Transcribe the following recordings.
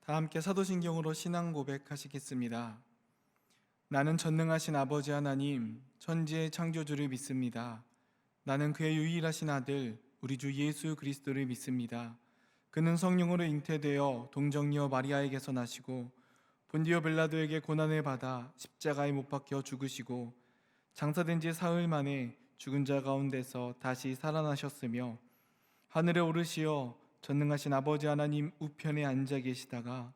다 함께 사도신경으로 신앙 고백하시겠습니다. 나는 전능하신 아버지 하나님, 천지의 창조주를 믿습니다. 나는 그의 유일하신 아들, 우리 주 예수 그리스도를 믿습니다. 그는 성령으로 잉태되어 동정녀 마리아에게서 나시고 본디오 빌라도에게 고난을 받아 십자가에 못 박혀 죽으시고 장사된 지 사흘 만에 죽은 자 가운데서 다시 살아나셨으며 하늘에 오르시어 전능하신 아버지 하나님 우편에 앉아 계시다가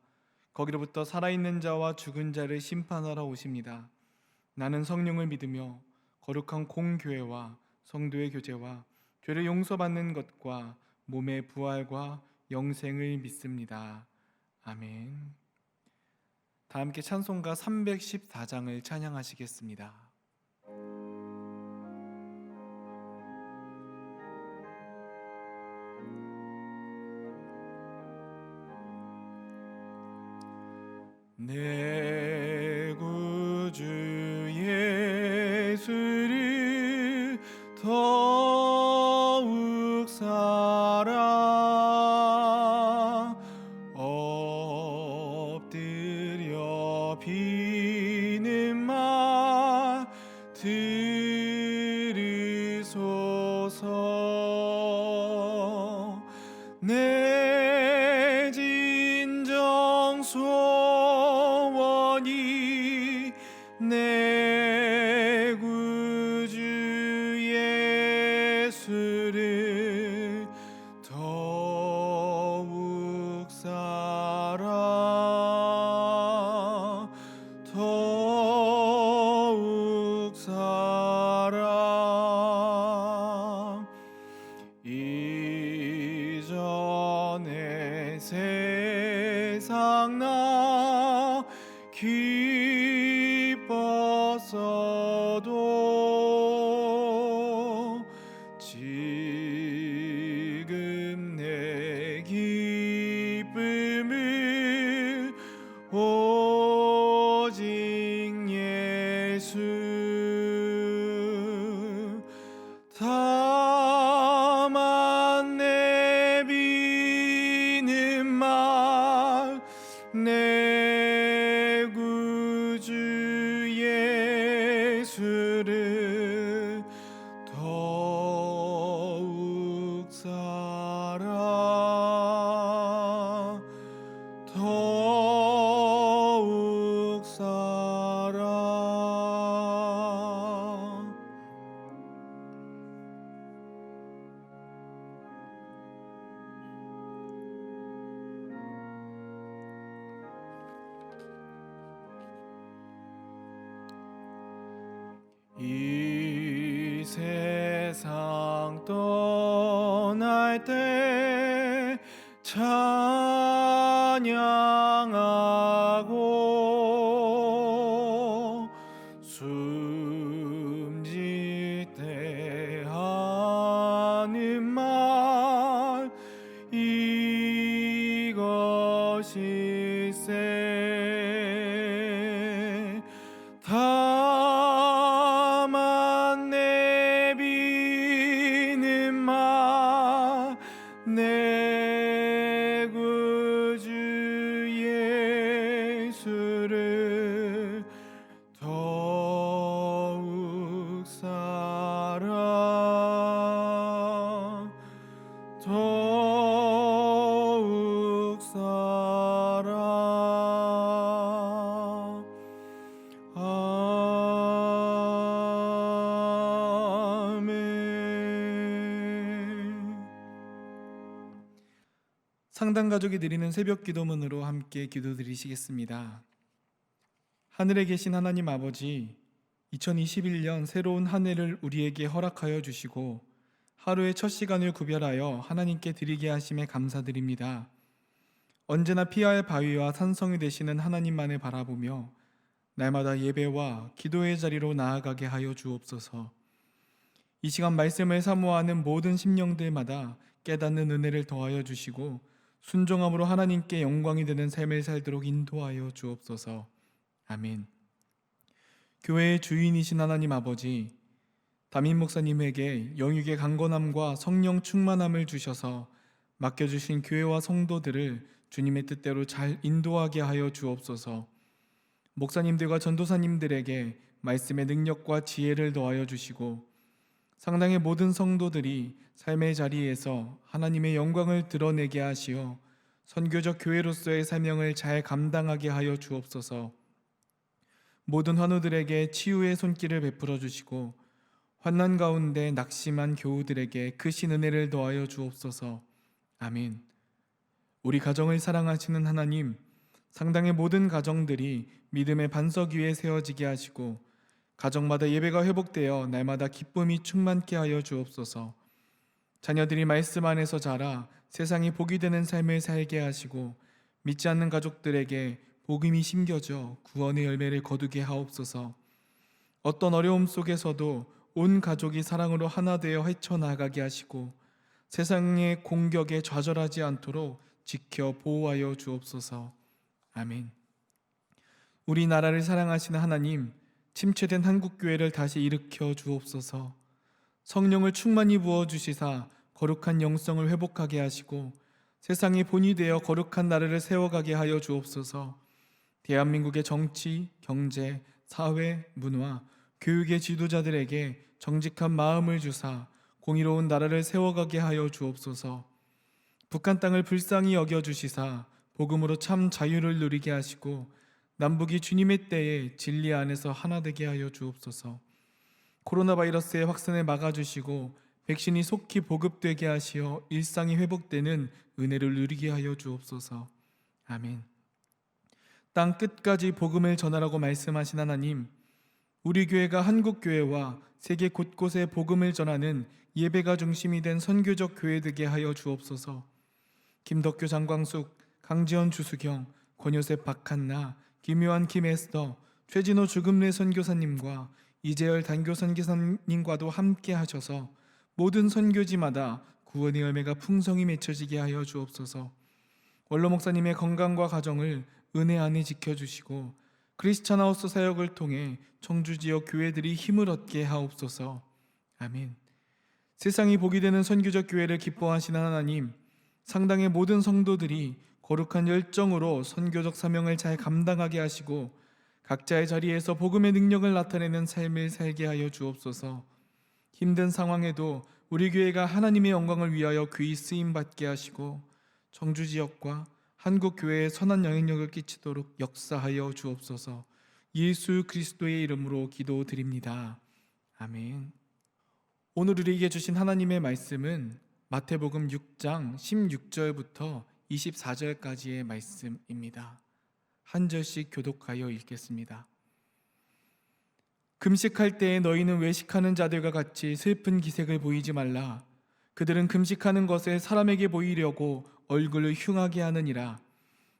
거기로부터 살아있는 자와 죽은 자를 심판하러 오십니다. 나는 성령을 믿으며 거룩한 공교회와 성도의 교제와 죄를 용서받는 것과 몸의 부활과 영생을 믿습니다. 아멘. 다 함께 찬송가 314장을 찬양하시겠습니다. 내 구주 예수를 더욱 사랑 엎드려 비는 말 들으소서. 내 진정 소원이 내 구주 예수를 더욱 사랑 더욱 사랑. 이전에 세상 나 기뻤어도 지금 내 기쁨을 오직 예수. 다만 내 비는 말 내 구주 예수를 더욱 사랑 더욱 사랑. 이 세상 떠날 때 찬양하고 숨질 때 하는 말 이것일세. 다만 내 비는 말 내 구주 예수를 더욱 사랑 더욱 사랑. 상당 가족이 드리는 새벽 기도문으로 함께 기도드리시겠습니다. 하늘에 계신 하나님 아버지, 2021년 새로운 한 해를 우리에게 허락하여 주시고 하루의 첫 시간을 구별하여 하나님께 드리게 하심에 감사드립니다. 언제나 피할 바위와 산성이 되시는 하나님만을 바라보며 날마다 예배와 기도의 자리로 나아가게 하여 주옵소서. 이 시간 말씀을 사모하는 모든 심령들마다 깨닫는 은혜를 더하여 주시고 순종함으로 하나님께 영광이 되는 삶을 살도록 인도하여 주옵소서. 아멘. 교회의 주인이신 하나님 아버지, 담임 목사님에게 영육의 강건함과 성령 충만함을 주셔서 맡겨주신 교회와 성도들을 주님의 뜻대로 잘 인도하게 하여 주옵소서. 목사님들과 전도사님들에게 말씀의 능력과 지혜를 더하여 주시고 상당의 모든 성도들이 삶의 자리에서 하나님의 영광을 드러내게 하시어 선교적 교회로서의 사명을 잘 감당하게 하여 주옵소서. 모든 환우들에게 치유의 손길을 베풀어 주시고 환난 가운데 낙심한 교우들에게 크신 은혜를 더하여 주옵소서. 아멘. 우리 가정을 사랑하시는 하나님, 상당의 모든 가정들이 믿음의 반석 위에 세워지게 하시고 가정마다 예배가 회복되어 날마다 기쁨이 충만케 하여 주옵소서. 자녀들이 말씀 안에서 자라 세상이 복이 되는 삶을 살게 하시고 믿지 않는 가족들에게 복음이 심겨져 구원의 열매를 거두게 하옵소서. 어떤 어려움 속에서도 온 가족이 사랑으로 하나 되어 헤쳐나가게 하시고 세상의 공격에 좌절하지 않도록 지켜 보호하여 주옵소서. 아멘. 우리나라를 사랑하시는 하나님, 침체된 한국교회를 다시 일으켜 주옵소서. 성령을 충만히 부어주시사 거룩한 영성을 회복하게 하시고 세상의 본이 되어 거룩한 나라를 세워가게 하여 주옵소서. 대한민국의 정치, 경제, 사회, 문화, 교육의 지도자들에게 정직한 마음을 주사 공의로운 나라를 세워가게 하여 주옵소서. 북한 땅을 불쌍히 여겨주시사 복음으로 참 자유를 누리게 하시고 남북이 주님의 때에 진리 안에서 하나 되게 하여 주옵소서. 코로나 바이러스의 확산을 막아주시고 백신이 속히 보급되게 하시어 일상이 회복되는 은혜를 누리게 하여 주옵소서. 아멘. 땅 끝까지 복음을 전하라고 말씀하신 하나님, 우리 교회가 한국 교회와 세계 곳곳에 복음을 전하는 예배가 중심이 된 선교적 교회 되게 하여 주옵소서. 김덕규 장광숙, 강지원 주수경, 권요셉 박한나, 김요한 김에스더, 최진호 주금래 선교사님과 이재열 단교 선교사님과도 함께 하셔서 모든 선교지마다 구원의 열매가 풍성히 맺혀지게 하여 주옵소서. 원로 목사님의 건강과 가정을 은혜 안에 지켜주시고 크리스찬 하우스 사역을 통해 청주 지역 교회들이 힘을 얻게 하옵소서. 아멘. 세상이 복이 되는 선교적 교회를 기뻐하시는 하나님, 상당의 모든 성도들이 거룩한 열정으로 선교적 사명을 잘 감당하게 하시고 각자의 자리에서 복음의 능력을 나타내는 삶을 살게 하여 주옵소서. 힘든 상황에도 우리 교회가 하나님의 영광을 위하여 귀히 쓰임받게 하시고 청주 지역과 한국 교회에 선한 영향력을 끼치도록 역사하여 주옵소서. 예수 그리스도의 이름으로 기도드립니다. 아멘. 오늘 우리에게 주신 하나님의 말씀은 마태복음 6장 16절부터 24절까지의 말씀입니다. 한 절씩 교독하여 읽겠습니다. 금식할 때에 너희는 외식하는 자들과 같이 슬픈 기색을 보이지 말라. 그들은 금식하는 것에 사람에게 보이려고 얼굴을 흉하게 하느니라.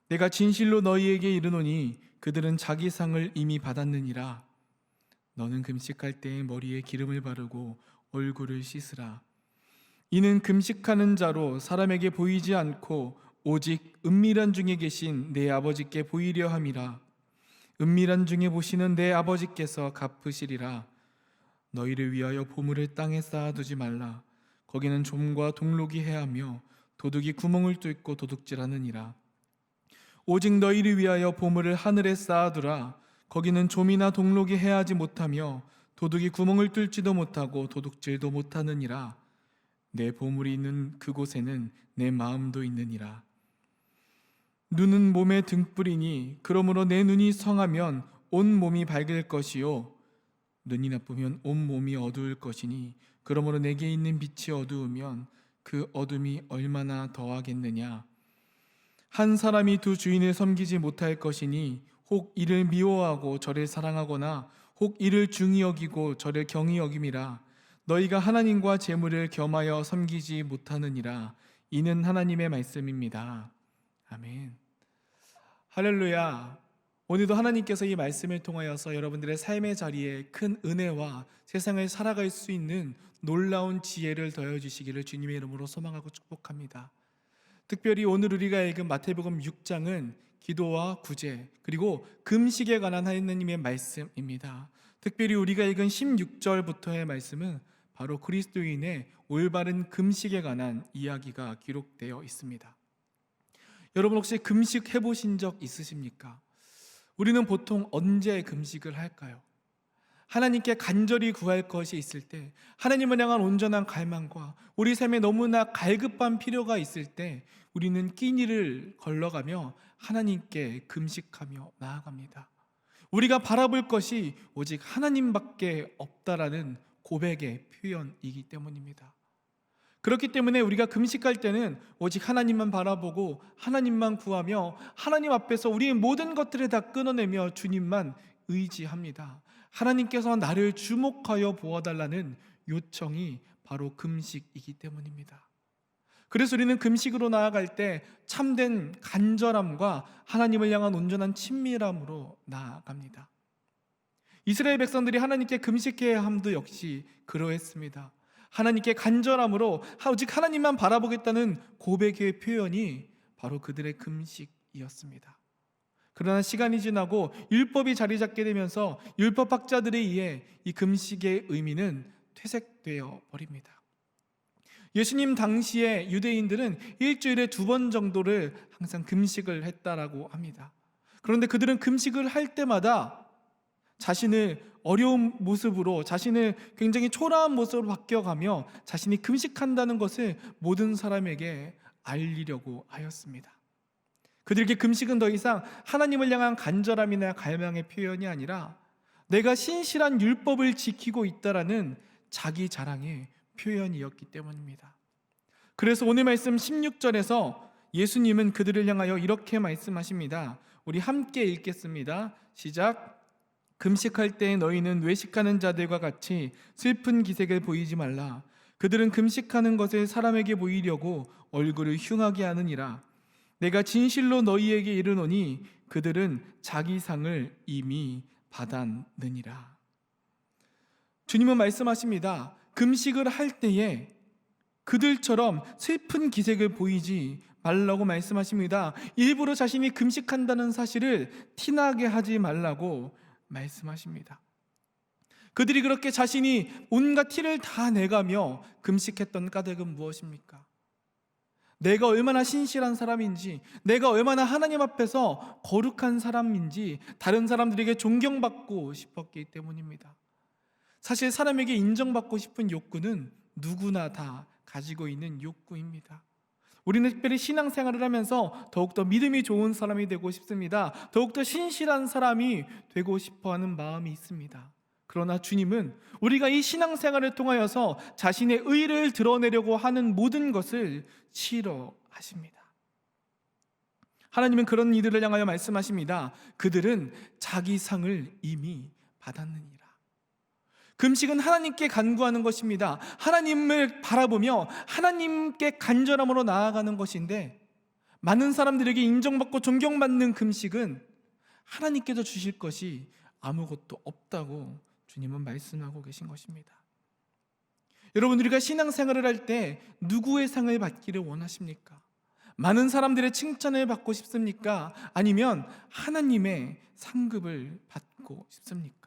내가 진실로 너희에게 이르노니 그들은 자기 상을 이미 받았느니라. 너는 금식할 때에 머리에 기름을 바르고 얼굴을 씻으라. 이는 금식하는 자로 사람에게 보이지 않고 오직 은밀한 중에 계신 내 아버지께 보이려 함이라. 은밀한 중에 보시는 내 아버지께서 갚으시리라. 너희를 위하여 보물을 땅에 쌓아두지 말라. 거기는 좀과 동록이 해하며 도둑이 구멍을 뚫고 도둑질하느니라. 오직 너희를 위하여 보물을 하늘에 쌓아두라. 거기는 좀이나 동록이 해하지 못하며 도둑이 구멍을 뚫지도 못하고 도둑질도 못하느니라. 내 보물이 있는 그곳에는 내 마음도 있느니라. 눈은 몸의 등불이니 그러므로 내 눈이 성하면 온 몸이 밝을 것이요 눈이 나쁘면 온 몸이 어두울 것이니 그러므로 내게 있는 빛이 어두우면 그 어둠이 얼마나 더하겠느냐. 한 사람이 두 주인을 섬기지 못할 것이니 혹 이를 미워하고 저를 사랑하거나 혹 이를 중히 여기고 저를 경히 여김이라. 너희가 하나님과 재물을 겸하여 섬기지 못하느니라. 이는 하나님의 말씀입니다. 아멘. 할렐루야. 오늘도 하나님께서 이 말씀을 통하여서 여러분들의 삶의 자리에 큰 은혜와 세상을 살아갈 수 있는 놀라운 지혜를 더해주시기를 주님의 이름으로 소망하고 축복합니다. 특별히 오늘 우리가 읽은 마태복음 6장은 기도와 구제 그리고 금식에 관한 하나님의 말씀입니다. 특별히 우리가 읽은 16절부터의 말씀은 바로 그리스도인의 올바른 금식에 관한 이야기가 기록되어 있습니다. 여러분 혹시 금식 해보신 적 있으십니까? 우리는 보통 언제 금식을 할까요? 하나님께 간절히 구할 것이 있을 때, 하나님을 향한 온전한 갈망과 우리 삶에 너무나 갈급한 필요가 있을 때 우리는 끼니를 걸러가며 하나님께 금식하며 나아갑니다. 우리가 바라볼 것이 오직 하나님밖에 없다라는 고백의 표현이기 때문입니다. 그렇기 때문에 우리가 금식할 때는 오직 하나님만 바라보고 하나님만 구하며 하나님 앞에서 우리의 모든 것들을 다 끊어내며 주님만 의지합니다. 하나님께서 나를 주목하여 보아달라는 요청이 바로 금식이기 때문입니다. 그래서 우리는 금식으로 나아갈 때 참된 간절함과 하나님을 향한 온전한 친밀함으로 나아갑니다. 이스라엘 백성들이 하나님께 금식해야 함도 역시 그러했습니다. 하나님께 간절함으로 오직 하나님만 바라보겠다는 고백의 표현이 바로 그들의 금식이었습니다. 그러나 시간이 지나고 율법이 자리 잡게 되면서 율법학자들에 의해 이 금식의 의미는 퇴색되어 버립니다. 예수님 당시에 유대인들은 일주일에 2번 정도를 항상 금식을 했다라고 합니다. 그런데 그들은 금식을 할 때마다 자신을 어려운 모습으로, 자신을 굉장히 초라한 모습으로 바뀌어가며 자신이 금식한다는 것을 모든 사람에게 알리려고 하였습니다. 그들에게 금식은 더 이상 하나님을 향한 간절함이나 갈망의 표현이 아니라 내가 신실한 율법을 지키고 있다라는 자기 자랑의 표현이었기 때문입니다. 그래서 오늘 말씀 16절에서 예수님은 그들을 향하여 이렇게 말씀하십니다. 우리 함께 읽겠습니다. 시작. 금식할 때 너희는 외식하는 자들과 같이 슬픈 기색을 보이지 말라. 그들은 금식하는 것을 사람에게 보이려고 얼굴을 흉하게 하느니라. 내가 진실로 너희에게 이르노니 그들은 자기 상을 이미 받았느니라. 주님은 말씀하십니다. 금식을 할 때에 그들처럼 슬픈 기색을 보이지 말라고 말씀하십니다. 일부러 자신이 금식한다는 사실을 티나게 하지 말라고 말씀하십니다. 그들이 그렇게 자신이 온갖 티를 다 내가며 금식했던 까닭은 무엇입니까? 내가 얼마나 신실한 사람인지, 내가 얼마나 하나님 앞에서 거룩한 사람인지 다른 사람들에게 존경받고 싶었기 때문입니다. 사실 사람에게 인정받고 싶은 욕구는 누구나 다 가지고 있는 욕구입니다. 우리는 특별히 신앙생활을 하면서 더욱더 믿음이 좋은 사람이 되고 싶습니다. 더욱더 신실한 사람이 되고 싶어하는 마음이 있습니다. 그러나 주님은 우리가 이 신앙생활을 통하여서 자신의 의를 드러내려고 하는 모든 것을 싫어하십니다. 하나님은 그런 이들을 향하여 말씀하십니다. 그들은 자기 상을 이미 받았느니라. 금식은 하나님께 간구하는 것입니다. 하나님을 바라보며 하나님께 간절함으로 나아가는 것인데, 많은 사람들에게 인정받고 존경받는 금식은 하나님께서 주실 것이 아무것도 없다고 주님은 말씀하고 계신 것입니다. 여러분, 우리가 신앙생활을 할 때 누구의 상을 받기를 원하십니까? 많은 사람들의 칭찬을 받고 싶습니까? 아니면 하나님의 상급을 받고 싶습니까?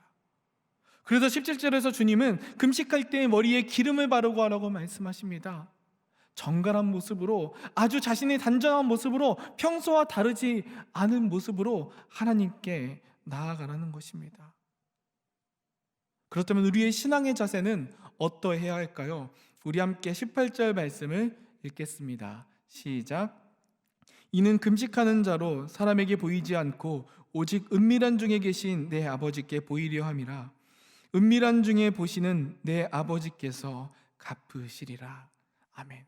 그래서 17절에서 주님은 금식할 때 머리에 기름을 바르고 하라고 말씀하십니다. 정갈한 모습으로, 아주 자신의 단정한 모습으로, 평소와 다르지 않은 모습으로 하나님께 나아가라는 것입니다. 그렇다면 우리의 신앙의 자세는 어떠해야 할까요? 우리 함께 18절 말씀을 읽겠습니다. 시작. 이는 금식하는 자로 사람에게 보이지 않고 오직 은밀한 중에 계신 내 아버지께 보이려 함이라. 은밀한 중에 보시는 내 아버지께서 갚으시리라. 아멘.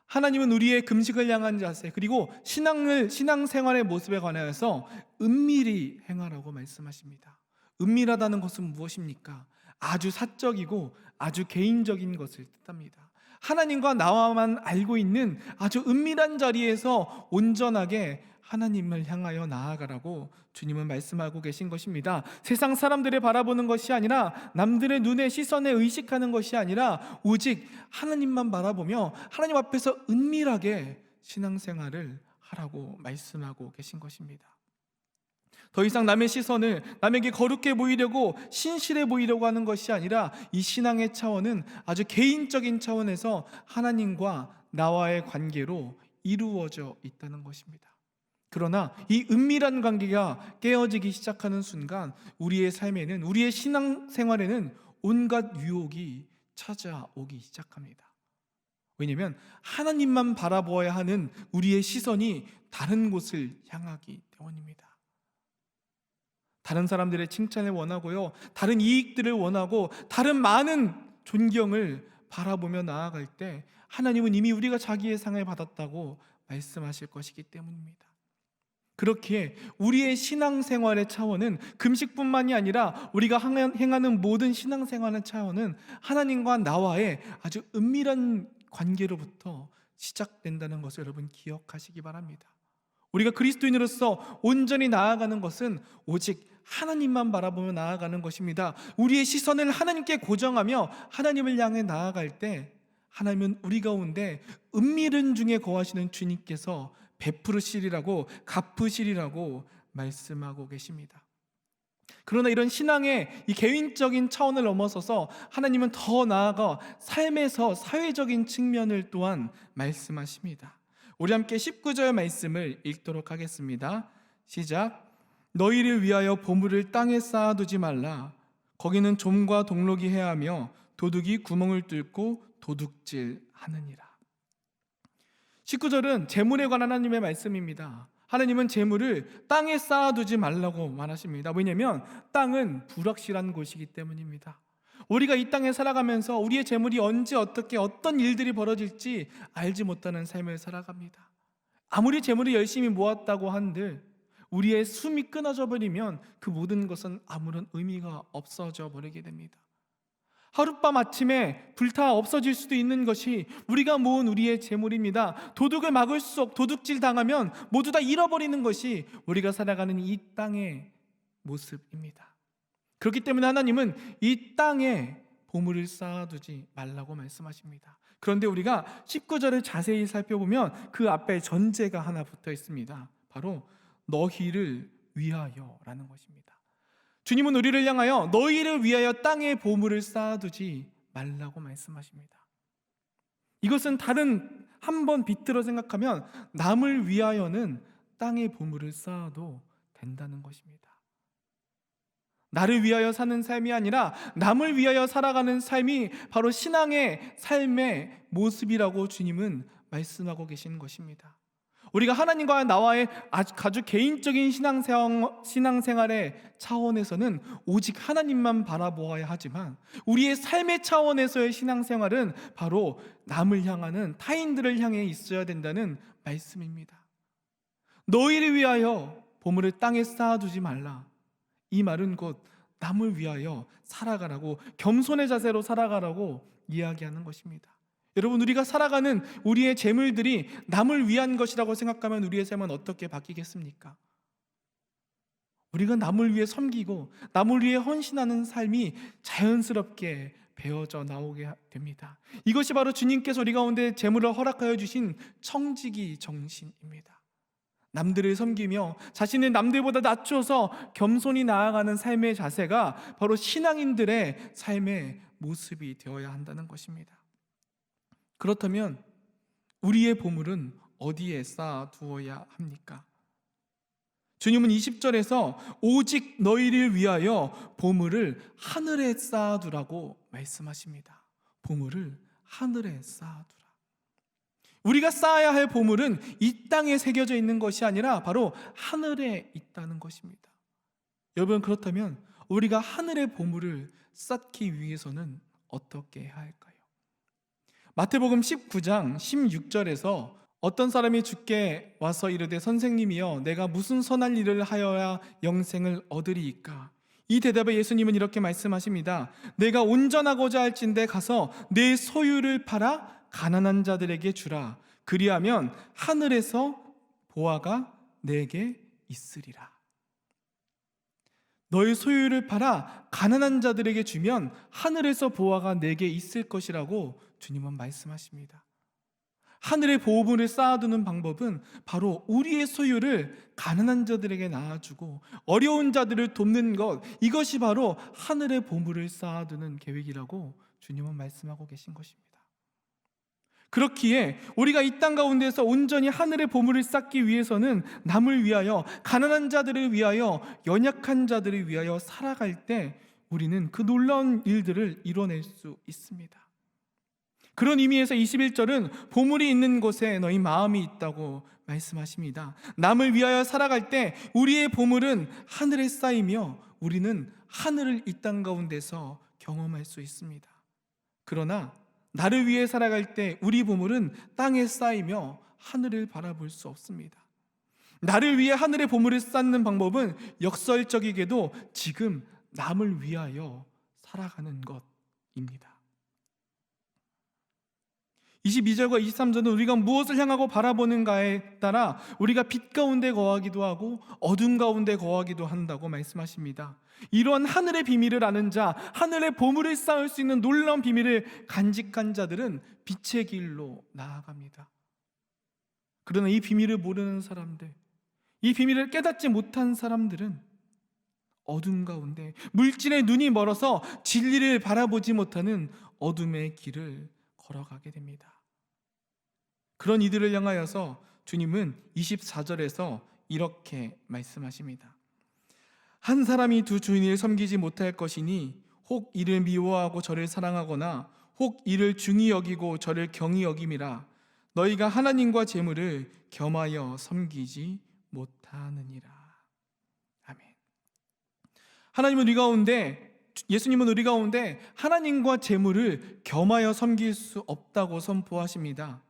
하나님은 우리의 금식을 향한 자세, 그리고 신앙생활의 모습에 관하여서 은밀히 행하라고 말씀하십니다. 은밀하다는 것은 무엇입니까? 아주 사적이고 아주 개인적인 것을 뜻합니다. 하나님과 나와만 알고 있는 아주 은밀한 자리에서 온전하게 하나님을 향하여 나아가라고 주님은 말씀하고 계신 것입니다. 세상 사람들을 바라보는 것이 아니라, 남들의 눈에 시선에 의식하는 것이 아니라 오직 하나님만 바라보며 하나님 앞에서 은밀하게 신앙생활을 하라고 말씀하고 계신 것입니다. 더 이상 남의 시선을, 남에게 거룩해 보이려고, 신실해 보이려고 하는 것이 아니라 이 신앙의 차원은 아주 개인적인 차원에서 하나님과 나와의 관계로 이루어져 있다는 것입니다. 그러나 이 은밀한 관계가 깨어지기 시작하는 순간 우리의 삶에는, 우리의 신앙생활에는 온갖 유혹이 찾아오기 시작합니다. 왜냐하면 하나님만 바라보아야 하는 우리의 시선이 다른 곳을 향하기 때문입니다. 다른 사람들의 칭찬을 원하고요, 다른 이익들을 원하고 다른 많은 존경을 바라보며 나아갈 때 하나님은 이미 우리가 자기의 상을 받았다고 말씀하실 것이기 때문입니다. 그렇기에 우리의 신앙생활의 차원은 금식뿐만이 아니라 우리가 행하는 모든 신앙생활의 차원은 하나님과 나와의 아주 은밀한 관계로부터 시작된다는 것을 여러분 기억하시기 바랍니다. 우리가 그리스도인으로서 온전히 나아가는 것은 오직 하나님만 바라보며 나아가는 것입니다. 우리의 시선을 하나님께 고정하며 하나님을 향해 나아갈 때 하나님은 우리 가운데 은밀한 중에 거하시는 주님께서 베푸시리라고, 갚으시리라고 말씀하고 계십니다. 그러나 이런 신앙의 이 개인적인 차원을 넘어서서 하나님은 더 나아가 삶에서 사회적인 측면을 또한 말씀하십니다. 우리 함께 19절 말씀을 읽도록 하겠습니다. 시작. 너희를 위하여 보물을 땅에 쌓아두지 말라. 거기는 좀과 동록이 해하며 도둑이 구멍을 뚫고 도둑질하느니라. 19절은 재물에 관한 하나님의 말씀입니다. 하나님은 재물을 땅에 쌓아두지 말라고 말하십니다. 왜냐하면 땅은 불확실한 곳이기 때문입니다. 우리가 이 땅에 살아가면서 우리의 재물이 언제 어떻게 어떤 일들이 벌어질지 알지 못하는 삶을 살아갑니다. 아무리 재물을 열심히 모았다고 한들 우리의 숨이 끊어져 버리면 그 모든 것은 아무런 의미가 없어져 버리게 됩니다. 하룻밤 아침에 불타 없어질 수도 있는 것이 우리가 모은 우리의 재물입니다. 도둑을 막을 수 없고 도둑질 당하면 모두 다 잃어버리는 것이 우리가 살아가는 이 땅의 모습입니다. 그렇기 때문에 하나님은 이 땅에 보물을 쌓아두지 말라고 말씀하십니다. 그런데 우리가 19절을 자세히 살펴보면 그 앞에 전제가 하나 붙어 있습니다. 바로 너희를 위하여라는 것입니다. 주님은 우리를 향하여 너희를 위하여 땅에 보물을 쌓아두지 말라고 말씀하십니다. 이것은 다른 한번 비틀어 생각하면 남을 위하여는 땅에 보물을 쌓아도 된다는 것입니다. 나를 위하여 사는 삶이 아니라 남을 위하여 살아가는 삶이 바로 신앙의 삶의 모습이라고 주님은 말씀하고 계신 것입니다. 우리가 하나님과 나와의 아주 개인적인 신앙생활의 차원에서는 오직 하나님만 바라보아야 하지만 우리의 삶의 차원에서의 신앙생활은 바로 남을 향하는, 타인들을 향해 있어야 된다는 말씀입니다. 너희를 위하여 보물을 땅에 쌓아두지 말라. 이 말은 곧 남을 위하여 살아가라고, 겸손의 자세로 살아가라고 이야기하는 것입니다. 여러분, 우리가 살아가는 우리의 재물들이 남을 위한 것이라고 생각하면 우리의 삶은 어떻게 바뀌겠습니까? 우리가 남을 위해 섬기고 남을 위해 헌신하는 삶이 자연스럽게 배어져 나오게 됩니다. 이것이 바로 주님께서 우리 가운데 재물을 허락하여 주신 청지기 정신입니다. 남들을 섬기며 자신을 남들보다 낮춰서 겸손히 나아가는 삶의 자세가 바로 신앙인들의 삶의 모습이 되어야 한다는 것입니다. 그렇다면 우리의 보물은 어디에 쌓아두어야 합니까? 주님은 20절에서 오직 너희를 위하여 보물을 하늘에 쌓아두라고 말씀하십니다. 보물을 하늘에 쌓아두라. 우리가 쌓아야 할 보물은 이 땅에 새겨져 있는 것이 아니라 바로 하늘에 있다는 것입니다. 여러분, 그렇다면 우리가 하늘의 보물을 쌓기 위해서는 어떻게 해야 할까요? 마태복음 19장 16절에서 어떤 사람이 주께 와서 이르되 선생님이여 내가 무슨 선한 일을 하여야 영생을 얻으리이까? 이 대답에 예수님은 이렇게 말씀하십니다. 내가 온전하고자 할진대 가서 내 소유를 팔아 가난한 자들에게 주라. 그리하면 하늘에서 보화가 내게 있으리라. 너의 소유를 팔아 가난한 자들에게 주면 하늘에서 보화가 내게 있을 것이라고 주님은 말씀하십니다. 하늘의 보물을 쌓아두는 방법은 바로 우리의 소유를 가난한 자들에게 나눠주고 어려운 자들을 돕는 것, 이것이 바로 하늘의 보물을 쌓아두는 계획이라고 주님은 말씀하고 계신 것입니다. 그렇기에 우리가 이 땅 가운데서 온전히 하늘의 보물을 쌓기 위해서는 남을 위하여, 가난한 자들을 위하여, 연약한 자들을 위하여 살아갈 때 우리는 그 놀라운 일들을 이뤄낼 수 있습니다. 그런 의미에서 21절은 보물이 있는 곳에 너희 마음이 있다고 말씀하십니다. 남을 위하여 살아갈 때 우리의 보물은 하늘에 쌓이며 우리는 하늘을 이 땅 가운데서 경험할 수 있습니다. 그러나 나를 위해 살아갈 때 우리 보물은 땅에 쌓이며 하늘을 바라볼 수 없습니다. 나를 위해 하늘의 보물을 쌓는 방법은 역설적이게도 지금 남을 위하여 살아가는 것입니다. 22절과 23절은 우리가 무엇을 향하고 바라보는가에 따라 우리가 빛 가운데 거하기도 하고 어둠 가운데 거하기도 한다고 말씀하십니다. 이런 하늘의 비밀을 아는 자, 하늘의 보물을 쌓을 수 있는 놀라운 비밀을 간직한 자들은 빛의 길로 나아갑니다. 그러나 이 비밀을 모르는 사람들, 이 비밀을 깨닫지 못한 사람들은 어둠 가운데, 물질의 눈이 멀어서 진리를 바라보지 못하는 어둠의 길을 걸어가게 됩니다. 그런 이들을 향하여서 주님은 24절에서 이렇게 말씀하십니다. 한 사람이 두 주인을 섬기지 못할 것이니 혹 이를 미워하고 저를 사랑하거나 혹 이를 중히 여기고 저를 경히 여김이라. 너희가 하나님과 재물을 겸하여 섬기지 못하느니라. 아멘. 하나님은 우리 가운데, 예수님은 우리 가운데 하나님과 재물을 겸하여 섬길 수 없다고 선포하십니다.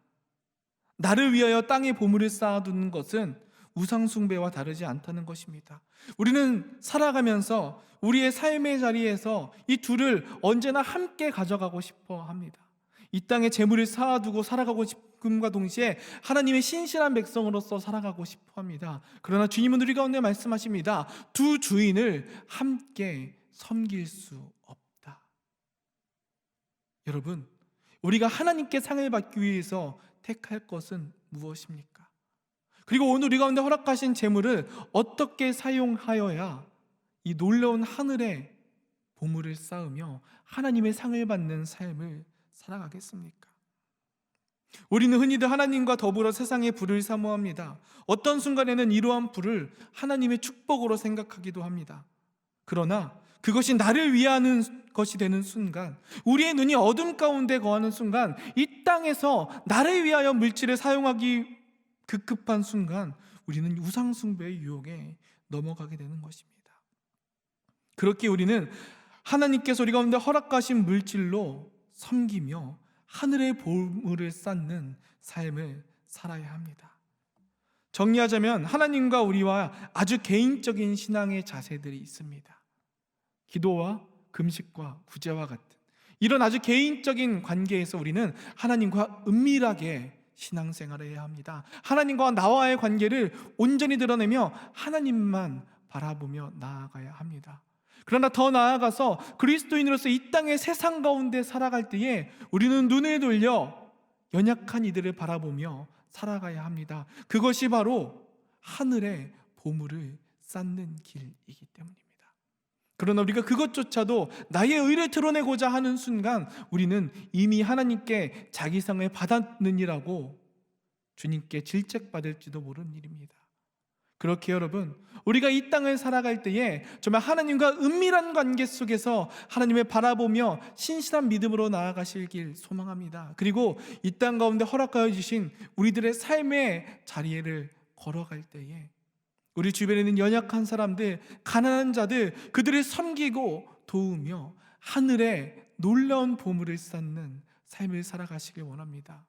나를 위하여 땅에 보물을 쌓아두는 것은 우상숭배와 다르지 않다는 것입니다. 우리는 살아가면서 우리의 삶의 자리에서 이 둘을 언제나 함께 가져가고 싶어 합니다. 이 땅에 재물을 쌓아두고 살아가고 싶음과 동시에 하나님의 신실한 백성으로서 살아가고 싶어 합니다. 그러나 주님은 우리 가운데 말씀하십니다. 두 주인을 함께 섬길 수 없다. 여러분, 우리가 하나님께 상을 받기 위해서 택할 것은 무엇입니까? 그리고 오늘 우리 가운데 허락하신 재물을 어떻게 사용하여야 이 놀라운 하늘의 보물을 쌓으며 하나님의 상을 받는 삶을 살아가겠습니까? 우리는 흔히들 하나님과 더불어 세상의 불을 사모합니다. 어떤 순간에는 이러한 불을 하나님의 축복으로 생각하기도 합니다. 그러나 그것이 나를 위하는 것이 되는 순간, 우리의 눈이 어둠 가운데 거하는 순간, 이 땅에서 나를 위하여 물질을 사용하기 급급한 순간 우리는 우상숭배의 유혹에 넘어가게 되는 것입니다. 그렇게 우리는 하나님께서 우리 가운데 허락하신 물질로 섬기며 하늘의 보물을 쌓는 삶을 살아야 합니다. 정리하자면 하나님과 우리와 아주 개인적인 신앙의 자세들이 있습니다. 기도와 금식과 구제와 같은 이런 아주 개인적인 관계에서 우리는 하나님과 은밀하게 신앙생활을 해야 합니다. 하나님과 나와의 관계를 온전히 드러내며 하나님만 바라보며 나아가야 합니다. 그러나 더 나아가서 그리스도인으로서 이 땅의 세상 가운데 살아갈 때에 우리는 눈을 돌려 연약한 이들을 바라보며 살아가야 합니다. 그것이 바로 하늘의 보물을 쌓는 길이기 때문입니다. 그러나 우리가 그것조차도 나의 의를 드러내고자 하는 순간 우리는 이미 하나님께 자기 상을 받았느니라고 주님께 질책받을지도 모르는 일입니다. 그렇게 여러분, 우리가 이 땅을 살아갈 때에 정말 하나님과 은밀한 관계 속에서 하나님을 바라보며 신실한 믿음으로 나아가실 길 소망합니다. 그리고 이 땅 가운데 허락하여 주신 우리들의 삶의 자리를 걸어갈 때에 우리 주변에 있는 연약한 사람들, 가난한 자들, 그들을 섬기고 도우며 하늘에 놀라운 보물을 쌓는 삶을 살아가시길 원합니다.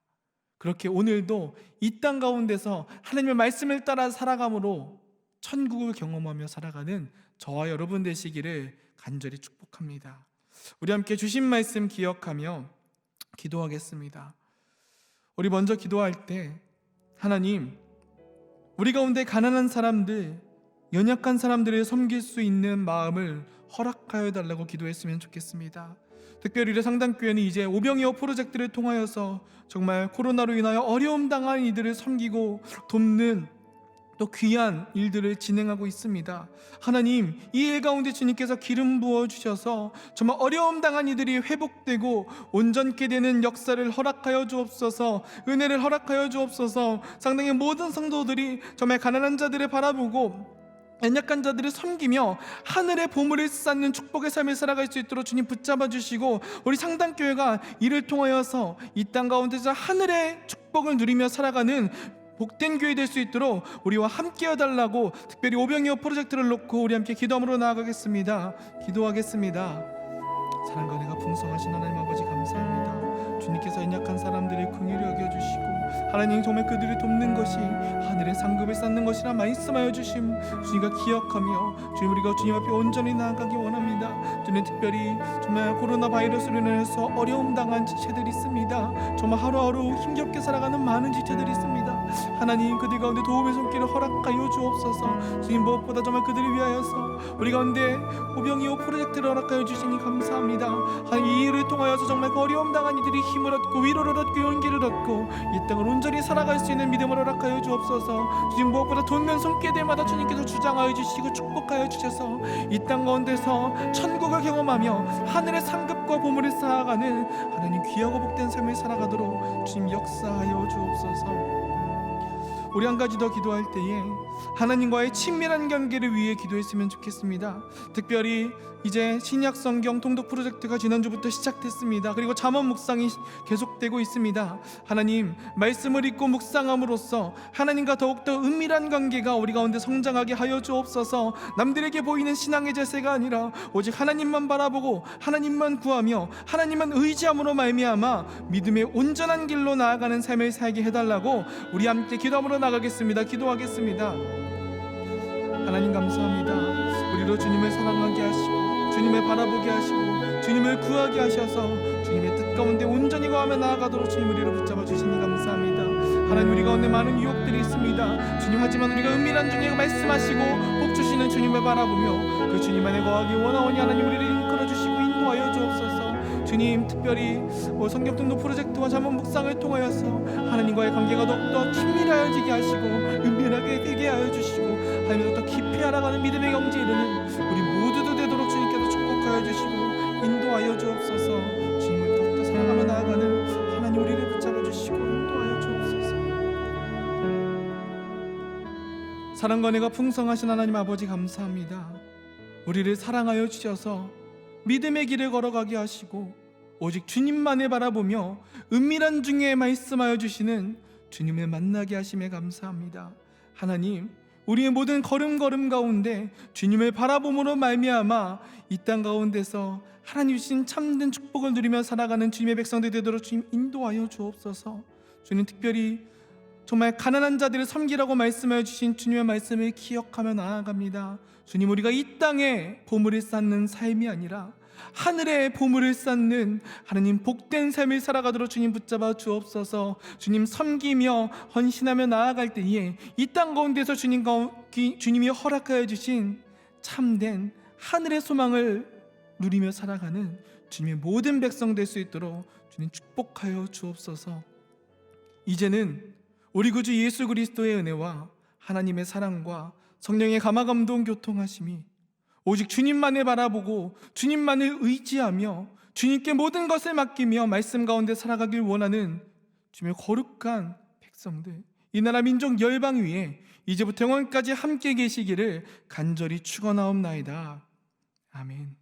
그렇게 오늘도 이 땅 가운데서 하나님의 말씀을 따라 살아감으로 천국을 경험하며 살아가는 저와 여러분 되시기를 간절히 축복합니다. 우리 함께 주신 말씀 기억하며 기도하겠습니다. 우리 먼저 기도할 때 하나님, 우리 가운데 가난한 사람들, 연약한 사람들을 섬길 수 있는 마음을 허락하여 달라고 기도했으면 좋겠습니다. 특별히 우리 상담교회는 이제 오병이어 프로젝트를 통하여서 정말 코로나로 인하여 어려움 당한 이들을 섬기고 돕는 또 귀한 일들을 진행하고 있습니다. 하나님, 이 일 가운데 주님께서 기름 부어주셔서 정말 어려움 당한 이들이 회복되고 온전케 되는 역사를 허락하여 주옵소서. 은혜를 허락하여 주옵소서. 상당히 모든 성도들이 정말 가난한 자들을 바라보고 연약한 자들을 섬기며 하늘의 보물을 쌓는 축복의 삶을 살아갈 수 있도록 주님 붙잡아 주시고, 우리 상당교회가 이를 통하여서 이 땅 가운데서 하늘의 축복을 누리며 살아가는 복된 교회 될 수 있도록 우리와 함께 해달라고, 특별히 오병이어 프로젝트를 놓고 우리 함께 기도함으로 나아가겠습니다. 기도하겠습니다. 사랑과 은혜가 풍성하신 하나님 아버지, 감사합니다. 주님께서 연약한 사람들을 긍휼히 여겨주시고, 하나님 정말 그들을 돕는 것이 하늘의 상급을 쌓는 것이라 말씀하여 주심 주님과 기억하며, 주님 우리가 주님 앞에 온전히 나아가기 원합니다. 주님, 특별히 정말 코로나 바이러스로 인해서 어려움 당한 지체들이 있습니다. 정말 하루하루 힘겹게 살아가는 많은 지체들이 있습니다. 하나님, 그들 가운데 도움의 손길을 허락하여 주옵소서. 주님, 무엇보다 정말 그들을 위하여서 우리 가운데 오병이어 프로젝트를 허락하여 주시니 감사합니다. 하나님, 이 일을 통하여서 정말 그 어려움 당한 이들이 힘을 얻고 위로를 얻고 용기를 얻고 이 땅을 온전히 살아갈 수 있는 믿음을 허락하여 주옵소서. 주님, 무엇보다 돋는 손길들마다 주님께서 주장하여 주시고 축복하여 주셔서 이 땅 가운데서 천국을 경험하며 하늘의 상급과 보물을 쌓아가는 하나님 귀하고 복된 삶을 살아가도록 주님 역사하여 주옵소서. 우리 한 가지 더 기도할 때에 하나님과의 친밀한 관계를 위해 기도했으면 좋겠습니다. 특별히 이제 신약 성경 통독 프로젝트가 지난주부터 시작됐습니다. 그리고 잠언 묵상이 계속되고 있습니다. 하나님, 말씀을 읽고 묵상함으로써 하나님과 더욱더 은밀한 관계가 우리 가운데 성장하게 하여 주옵소서. 남들에게 보이는 신앙의 자세가 아니라 오직 하나님만 바라보고 하나님만 구하며 하나님만 의지함으로 말미암아 믿음의 온전한 길로 나아가는 삶을 살게 해달라고 우리 함께 기도함으로 나가겠습니다. 기도하겠습니다. 하나님, 감사합니다. 우리로 주님을 사랑하게 하시고 주님을 바라보게 하시고 주님을 구하게 하셔서 주님의 뜻 가운데 온전히 거하며 나아가도록 주님 우리를 붙잡아 주시니 감사합니다. 하나님, 우리 가운데 많은 유혹들이 있습니다. 주님, 하지만 우리가 은밀한 중에 말씀하시고 복 주시는 주님을 바라보며 그 주님 안에 거하기 원하오니 하나님, 우리를 이끌어 주시고 인도하여 주옵소서. 주님, 특별히 성경 통독 프로젝트와 잠언 묵상을 통하여서 하나님과의 관계가 더욱더 친밀하여지게 하시고 은밀하게 되게 하여 주시고 하나님 더욱더 깊이 알아가는 믿음의 경지에 이르는 우리 모두도 되도록 주님께서 축복하여 주시고 인도하여 주옵소서. 주님을 더욱더 사랑하며 나아가는 하나님, 우리를 붙잡아 주시고 인도하여 주옵소서. 사랑과 은혜가 풍성하신 하나님 아버지, 감사합니다. 우리를 사랑하여 주셔서 믿음의 길을 걸어가게 하시고 오직 주님만을 바라보며 은밀한 중에 말씀하여 주시는 주님을 만나게 하심에 감사합니다. 하나님, 우리의 모든 걸음걸음 가운데 주님을 바라봄으로 말미암아 이 땅 가운데서 하나님 주신 참된 축복을 누리며 살아가는 주님의 백성들 되도록 주님 인도하여 주옵소서. 주님, 특별히 정말 가난한 자들을 섬기라고 말씀하여 주신 주님의 말씀을 기억하며 나아갑니다. 주님, 우리가 이 땅에 보물을 쌓는 삶이 아니라 하늘의 보물을 쌓는 하나님 복된 삶을 살아가도록 주님 붙잡아 주옵소서. 주님 섬기며 헌신하며 나아갈 때에 이 땅 가운데서 주님이 허락하여 주신 참된 하늘의 소망을 누리며 살아가는 주님의 모든 백성 될 수 있도록 주님 축복하여 주옵소서. 이제는 우리 구주 예수 그리스도의 은혜와 하나님의 사랑과 성령의 감화감동 교통하심이 오직 주님만을 바라보고 주님만을 의지하며 주님께 모든 것을 맡기며 말씀 가운데 살아가길 원하는 주님의 거룩한 백성들, 이 나라 민족 열방 위에 이제부터 영원까지 함께 계시기를 간절히 축원하옵나이다. 아멘.